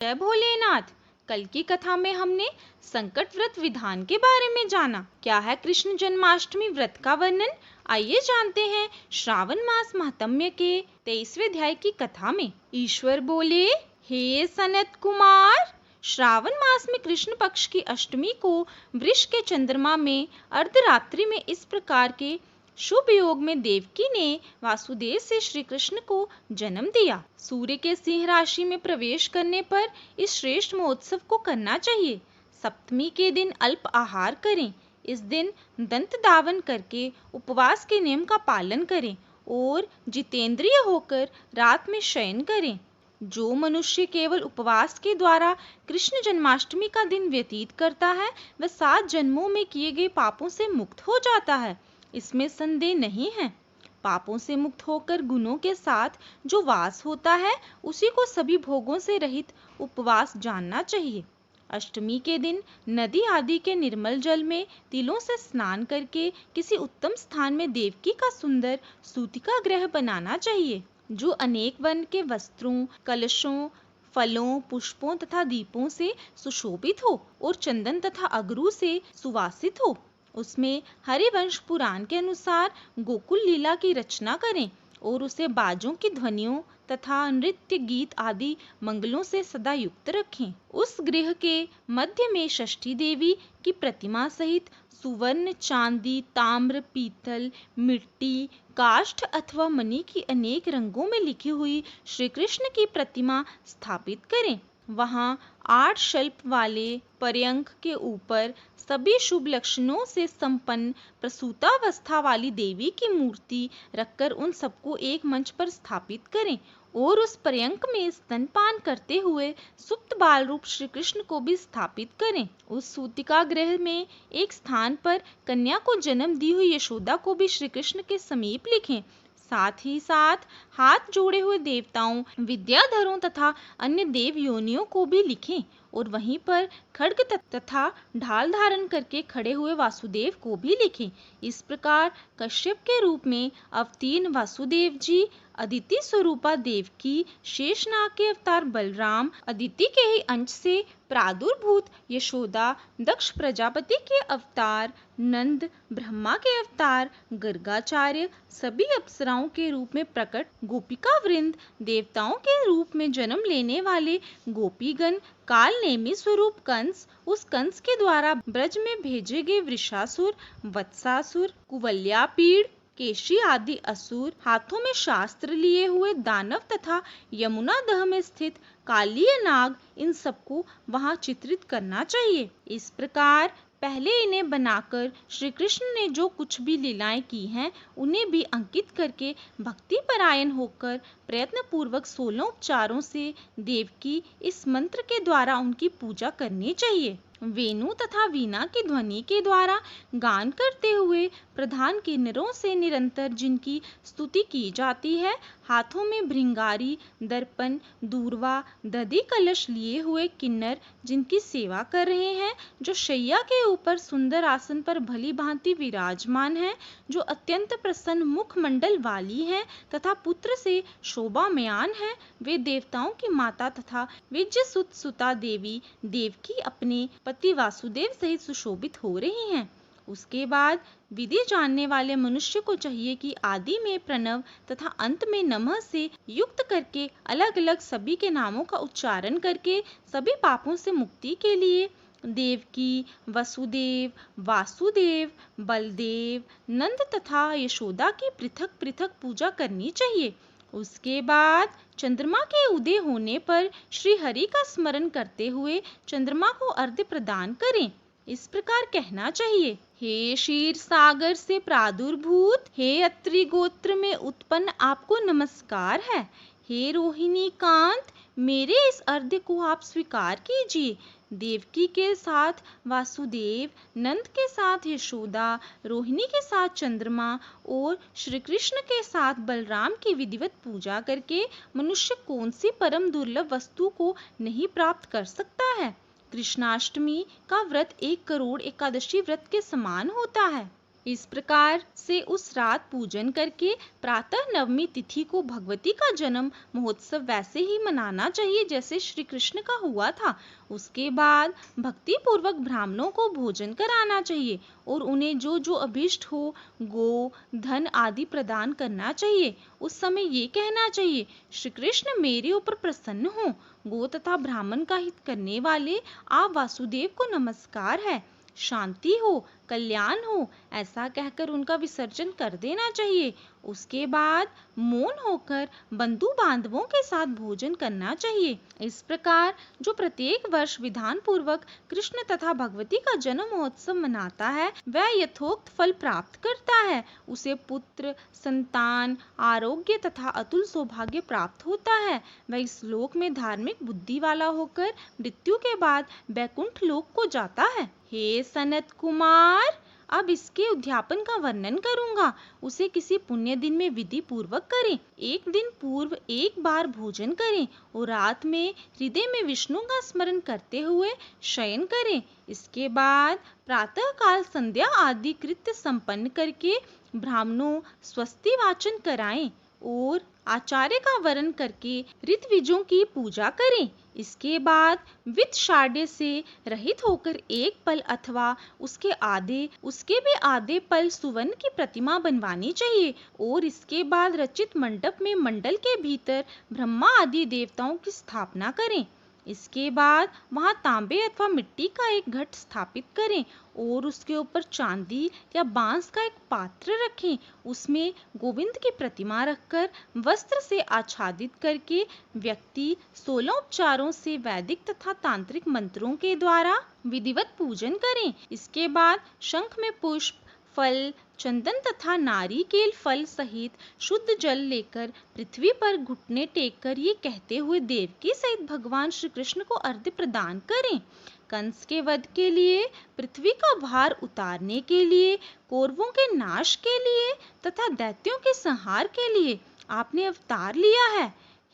जय भोलेनाथ। कल की कथा में हमने संकट व्रत विधान के बारे में जाना। क्या है कृष्ण जन्माष्टमी व्रत का वर्णन? आइए जानते हैं श्रावण मास महात्म्य के 23वें अध्याय की कथा में। ईश्वर बोले, हे सनत कुमार, श्रावण मास में कृष्ण पक्ष की अष्टमी को वृष के चंद्रमा में अर्धरात्रि में इस प्रकार के शुभ योग में देवकी ने वासुदेव से श्री कृष्ण को जन्म दिया। सूर्य के सिंह राशि में प्रवेश करने पर इस श्रेष्ठ महोत्सव को करना चाहिए। सप्तमी के दिन अल्प आहार करें। इस दिन दंत धावन करके उपवास के नियम का पालन करें और जितेंद्रिय होकर रात में शयन करें। जो मनुष्य केवल उपवास के द्वारा कृष्ण जन्माष्टमी का दिन व्यतीत करता है, वह 7 जन्मों में किए गए पापों से मुक्त हो जाता है, इसमें संदेह नहीं है। पापों से मुक्त होकर गुणों के साथ जो वास होता है, उसी को सभी भोगों से रहित उपवास जानना चाहिए। अष्टमी के दिन नदी आदि के निर्मल जल में तिलों से स्नान करके किसी उत्तम स्थान में देवकी का सुंदर सूतिका गृह बनाना चाहिए, जो अनेक वर्ण के वस्त्रों, कलशों, फलों, पुष्पों तथा दीपों से सुशोभित हो और चंदन तथा अगरू से सुवासित हो। उसमें हरिवंश पुराण के अनुसार गोकुल लीला की रचना करें और उसे बाजों की ध्वनियों तथा नृत्य गीत आदि मंगलों से सदा युक्त रखें। उस गृह के मध्य में षष्ठी देवी की प्रतिमा सहित सुवर्ण, चांदी, ताम्र, पीतल, मिट्टी, काष्ठ अथवा मणि की अनेक रंगों में लिखी हुई श्री कृष्ण की प्रतिमा स्थापित करें। वहां 8 शल्प वाले पर्यंक के ऊपर सभी शुभ लक्षणों से संपन्न प्रसूतावस्था वाली देवी की मूर्ति रखकर उन सबको एक मंच पर स्थापित करें और उस पर्यंक में स्तनपान करते हुए सुप्त बाल रूप श्री कृष्ण को भी स्थापित करें। उस सूतिका गृह में एक स्थान पर कन्या को जन्म दी हुई यशोदा को भी श्री कृष्ण के समीप लिखें। साथ ही साथ हाथ जोड़े हुए देवताओं, विद्याधरों तथा अन्य देव योनियों को भी लिखें और वहीं पर खड्ग तथा ढाल धारण करके खड़े हुए वासुदेव को भी लिखें। इस प्रकार कश्यप के रूप में अवतीर्ण वासुदेव जी, अदिति स्वरूपा देवकी, शेषनाग के अवतार बलराम, अदिति के ही अंश से प्रादुर्भूत यशोदा, दक्ष प्रजापति के अवतार नंद, ब्रह्मा के अवतार गर्गाचार्य, सभी अप्सराओं के रूप में प्रकट गोपिका वृंद, देवताओं के रूप में जन्म लेने वाले गोपीगण, काल नेमी स्वरूप कंस, उस कंस के द्वारा ब्रज में भेजे गए वृषासुर, वत्सासुर, कुवल्यापीड़, केशी आदि असुर, हाथों में शास्त्र लिए हुए दानव तथा यमुना दह में स्थित कालीय नाग, इन सबको वहां चित्रित करना चाहिए। इस प्रकार पहले इन्हें बनाकर श्री कृष्ण ने जो कुछ भी लीलाएं की हैं, उन्हें भी अंकित करके भक्ति परायण होकर प्रयत्न पूर्वक 16 उपचारों से देवकी इस मंत्र के द्वारा उनकी पूजा करनी चाहिए। वेणु तथा वीणा की ध्वनि के द्वारा गान करते हुए प्रधान किन्नरों से निरंतर जिनकी स्तुति की जाती है, हाथों में भृंगारी, दर्पण, दूर्वा, दधि कलश लिए हुए किन्नर जिनकी सेवा कर रहे हैं, जो शैया के ऊपर सुंदर आसन पर भली भांति विराजमान है, जो अत्यंत प्रसन्न मुखमंडल वाली हैं तथा पुत्र से शोभामयान है, वे देवताओं की माता तथा विज्य सुत सुता देवी देवकी अपने पति वासुदेव सहित सुशोभित हो रही हैं। उसके बाद विधि जानने वाले मनुष्य को चाहिए कि आदि में प्रणव तथा अंत में नमः से युक्त करके अलग अलग सभी के नामों का उच्चारण करके सभी पापों से मुक्ति के लिए देवकी, वसुदेव, वासुदेव, बलदेव, नंद तथा यशोदा की पृथक पृथक पूजा करनी चाहिए। उसके बाद चंद्रमा के उदय होने पर श्री हरि का स्मरण करते हुए चंद्रमा को अर्घ्य प्रदान करें। इस प्रकार कहना चाहिए, हे क्षीर सागर से प्रादुर्भूत, हे अत्रि गोत्र में उत्पन्न, आपको नमस्कार है। हे रोहिणी कांत, मेरे इस अर्घ्य को आप स्वीकार कीजिए। देवकी के साथ वासुदेव, नंद के साथ यशोदा, रोहिणी के साथ चंद्रमा और श्री कृष्ण के साथ बलराम की विधिवत पूजा करके मनुष्य कौन सी परम दुर्लभ वस्तु को नहीं प्राप्त कर सकता है। कृष्णाष्टमी का व्रत 1 करोड़ एकादशी व्रत के समान होता है। इस प्रकार से उस रात पूजन करके प्रातः नवमी तिथि को भगवती का जन्म महोत्सव वैसे ही मनाना चाहिए जैसे श्री कृष्ण का हुआ था। उसके बाद भक्ति पूर्वक ब्राह्मणों को भोजन कराना चाहिए और उन्हें जो जो अभिष्ट हो गो धन आदि प्रदान करना चाहिए। उस समय ये कहना चाहिए, श्री कृष्ण मेरे ऊपर प्रसन्न हो, गो तथा ब्राह्मण का हित करने वाले आप वासुदेव को नमस्कार है, शांति हो, कल्याण हो, ऐसा कहकर उनका विसर्जन कर देना चाहिए। उसके बाद मौन होकर बंधु बांधवों के साथ भोजन करना चाहिए। इस प्रकार जो प्रत्येक वर्ष विधान पूर्वक कृष्ण तथा भगवती का जन्म महोत्सव मनाता है वह यथोक्त फल प्राप्त करता है। उसे पुत्र, संतान, आरोग्य तथा अतुल सौभाग्य प्राप्त होता है। वह इस लोक में धार्मिक बुद्धि वाला होकर मृत्यु के बाद वैकुंठ लोक को जाता है। हे सनत कुमार, अब इसके उद्यापन का वर्णन करूंगा। उसे किसी पुण्य दिन में विधि पूर्वक करें। एक दिन पूर्व एक बार भोजन करें और रात में हृदय में विष्णु का स्मरण करते हुए शयन करें। इसके बाद प्रातः काल संध्या आदि कृत्य संपन्न करके ब्राह्मणों स्वस्ति वाचन कराएं और आचार्य का वरण करके ऋत्विजों की पूजा करें। इसके बाद वित्त शार्दूल से रहित होकर एक पल अथवा उसके भी आधे पल सुवर्ण की प्रतिमा बनवानी चाहिए और इसके बाद रचित मंडप में मंडल के भीतर ब्रह्मा आदि देवताओं की स्थापना करें। इसके बाद वहां तांबे अथवा मिट्टी का एक घट स्थापित करें और उसके ऊपर चांदी या बांस का एक पात्र रखें। उसमें गोविंद की प्रतिमा रखकर वस्त्र से आच्छादित करके व्यक्ति 16 उपचारों से वैदिक तथा तांत्रिक मंत्रों के द्वारा विधिवत पूजन करें। इसके बाद शंख में पुष्प, फल, चंदन तथा नारिकेल फल सहित शुद्ध जल लेकर पृथ्वी पर घुटने टेककर ये कहते हुए देवकी सहित भगवान श्री कृष्ण को अर्घ्य प्रदान करें। कंस के वध के लिए, पृथ्वी का भार उतारने के लिए, कौरवों के नाश के लिए तथा दैत्यों के संहार के लिए आपने अवतार लिया है।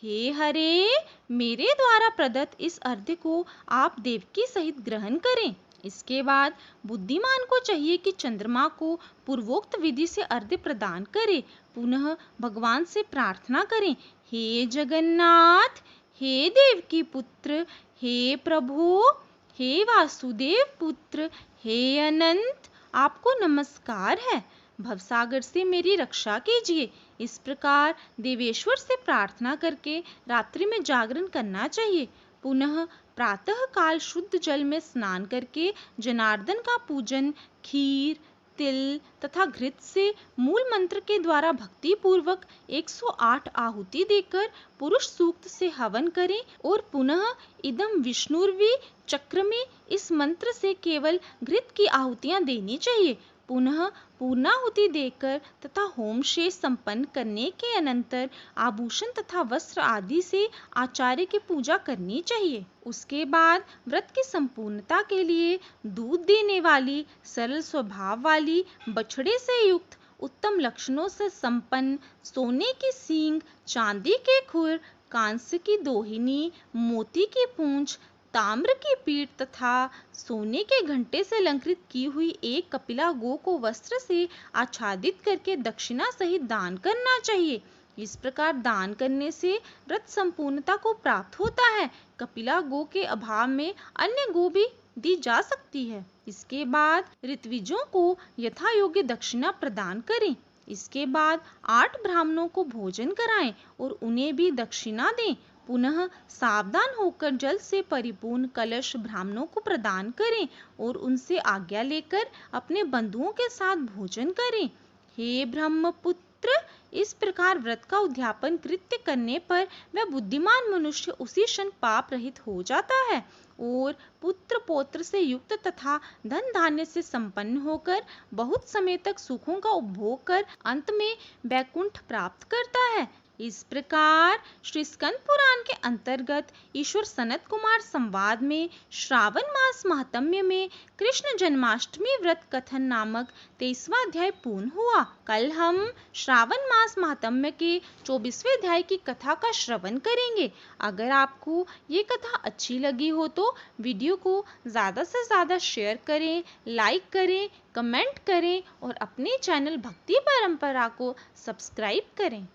हे हरे, मेरे द्वारा प्रदत्त इस अर्घ्य को आप देवकी सहित ग्रहण करें। इसके बाद बुद्धिमान को चाहिए कि चंद्रमा को पूर्वोक्त विधि से अर्घ्य प्रदान करे। पुनः भगवान से प्रार्थना करें, हे जगन्नाथ, हे देवकी पुत्र, हे प्रभु, हे वासुदेव पुत्र, हे अनंत, आपको नमस्कार है, भवसागर से मेरी रक्षा कीजिए। इस प्रकार देवेश्वर से प्रार्थना करके रात्रि में जागरण करना चाहिए। पुनः प्रातः काल शुद्ध जल में स्नान करके जनार्दन का पूजन खीर, तिल तथा घृत से मूल मंत्र के द्वारा भक्ति पूर्वक 108 आहुति देकर पुरुष सूक्त से हवन करें और पुनः इदम विष्णुर्वि चक्र में इस मंत्र से केवल घृत की आहुतियां देनी चाहिए। पुनः पूर्णाहुति देकर तथा होम शेष संपन्न करने के अनंतर आभूषण तथा वस्त्र आदि से आचार्य की पूजा करनी चाहिए। उसके बाद व्रत की संपूर्णता के लिए दूध देने वाली, सरल स्वभाव वाली, बछड़े से युक्त, उत्तम लक्षणों से संपन्न, सोने की सींग, चांदी के खुर, कांस्य की दोहिनी, मोती की पूंछ, ताम्र की पीठ तथा सोने के घंटे से अलंकृत की हुई एक कपिला गो को वस्त्र से आच्छादित करके दक्षिणा सहित दान करना चाहिए। इस प्रकार दान करने से व्रत संपूर्णता को प्राप्त होता है। कपिला गो के अभाव में अन्य गो भी दी जा सकती है। इसके बाद ऋत्विजों को यथा योग्य दक्षिणा प्रदान करें। इसके बाद 8 ब्राह्मणों को भोजन कराएं और उन्हें भी दक्षिणा दें। पुनः सावधान होकर जल से परिपूर्ण कलश ब्राह्मणों को प्रदान करें और उनसे आज्ञा लेकर अपने बंधुओं के साथ भोजन करें। हे ब्रह्मपुत्र, इस प्रकार व्रत का उद्यापन कृत्य करने पर वह बुद्धिमान मनुष्य उसी क्षण पाप रहित हो जाता है और पुत्र पौत्र से युक्त तथा धन धान्य से संपन्न होकर बहुत समय तक सुखों का उपभोग कर अंत में वैकुंठ प्राप्त करता है। इस प्रकार श्री स्कंद पुराण के अंतर्गत ईश्वर सनत कुमार संवाद में श्रावण मास महात्म्य में कृष्ण जन्माष्टमी व्रत कथन नामक 23वां अध्याय पूर्ण हुआ। कल हम श्रावण मास महात्म्य के 24वें अध्याय की कथा का श्रवण करेंगे। अगर आपको ये कथा अच्छी लगी हो तो वीडियो को ज़्यादा से ज़्यादा शेयर करें, लाइक करें, कमेंट करें और अपने चैनल भक्ति परंपरा को सब्सक्राइब करें।